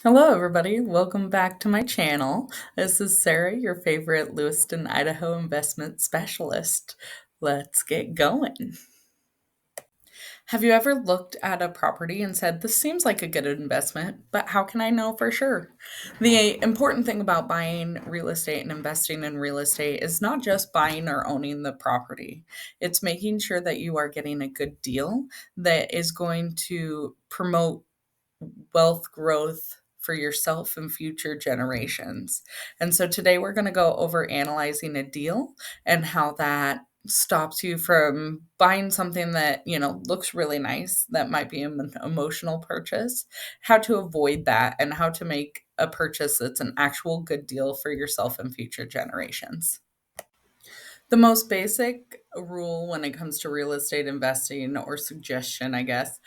Hello, everybody. Welcome back to my channel. This is Sarah, your favorite Lewiston, Idaho investment specialist. Let's get going. Have you ever looked at a property and said, "This seems like a good investment, but how can I know for sure?" The important thing about buying real estate and investing in real estate is not just buying or owning the property, it's making sure that you are getting a good deal that is going to promote wealth growth for yourself and future generations. And so today we're going to go over analyzing a deal and how that stops you from buying something that, looks really nice, that might be an emotional purchase, how to avoid that and how to make a purchase that's an actual good deal for yourself and future generations. The most basic rule when it comes to real estate investing, or suggestion, I guess,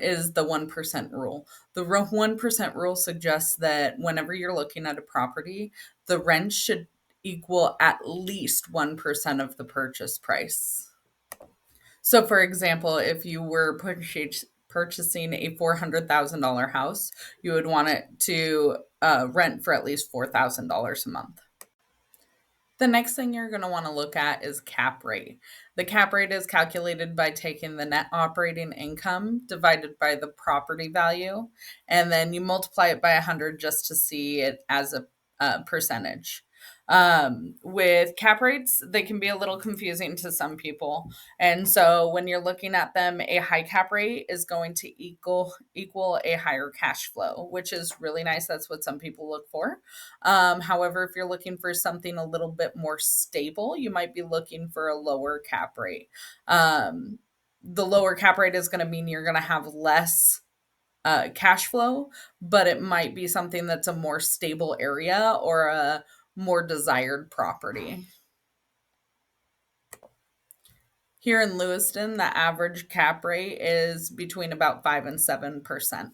is the 1% rule. The 1% rule suggests that whenever you're looking at a property, the rent should equal at least 1% of the purchase price. So, for example, if you were purchasing a $400,000 house, you would want it to rent for at least $4,000 a month. The next thing you're going to want to look at is cap rate. The cap rate is calculated by taking the net operating income divided by the property value, and then you multiply it by 100 just to see it as a percentage. With cap rates, they can be a little confusing to some people, and so when you're looking at them, a high cap rate is going to equal a higher cash flow, which is really nice. That's what some people look for. However, if you're looking for something a little bit more stable, you might be looking for a lower cap rate. The lower cap rate is going to mean you're going to have less cash flow, but it might be something that's a more stable area or a more desired property. Here in Lewiston, the average cap rate is between about 5 and 7%.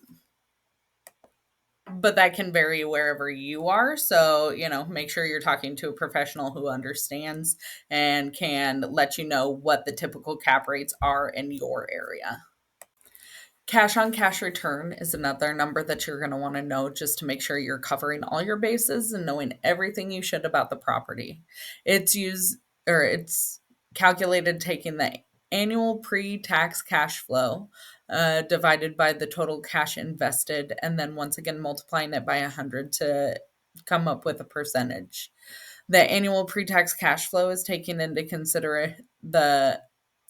But that can vary wherever you are. So, make sure you're talking to a professional who understands and can let you know what the typical cap rates are in your area. Cash on cash return is another number that you're going to want to know just to make sure you're covering all your bases and knowing everything you should about the property. It's calculated taking the annual pre-tax cash flow divided by the total cash invested, and then once again multiplying it by 100 to come up with a percentage. The annual pre-tax cash flow is taking into consideration the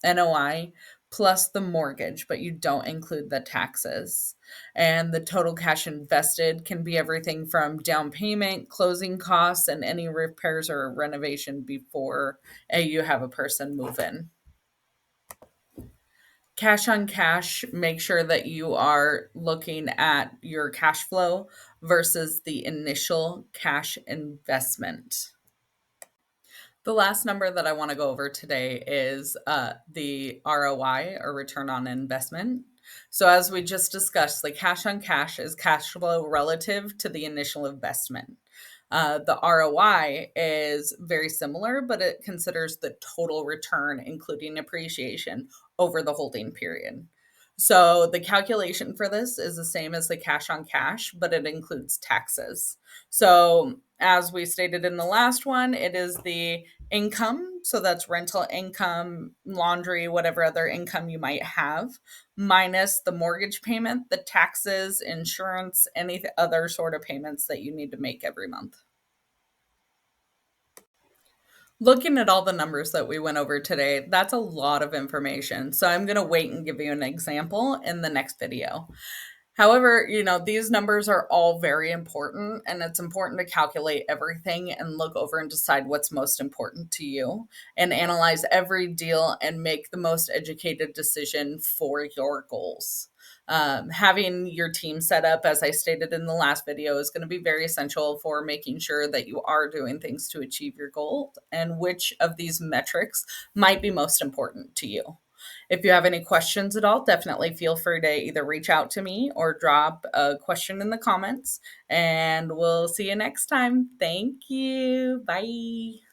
NOI plus the mortgage, but you don't include the taxes. And the total cash invested can be everything from down payment, closing costs, and any repairs or renovation before you have a person move in. Cash on cash, make sure that you are looking at your cash flow versus the initial cash investment. The last number that I want to go over today is the ROI, or return on investment. So, as we just discussed, the cash on cash is cash flow relative to the initial investment. The ROI is very similar, but it considers the total return, including appreciation, over the holding period. So the calculation for this is the same as the cash on cash, but it includes taxes. So, as we stated in the last one, it is the income. So that's rental income, laundry, whatever other income you might have, minus the mortgage payment, the taxes, insurance, any other sort of payments that you need to make every month. Looking at all the numbers that we went over today, that's a lot of information. So I'm going to wait and give you an example in the next video. However, these numbers are all very important, and it's important to calculate everything and look over and decide what's most important to you and analyze every deal and make the most educated decision for your goals. Having your team set up, as I stated in the last video, is going to be very essential for making sure that you are doing things to achieve your goal and which of these metrics might be most important to you. If you have any questions at all, definitely feel free to either reach out to me or drop a question in the comments, and we'll see you next time. Thank you. Bye.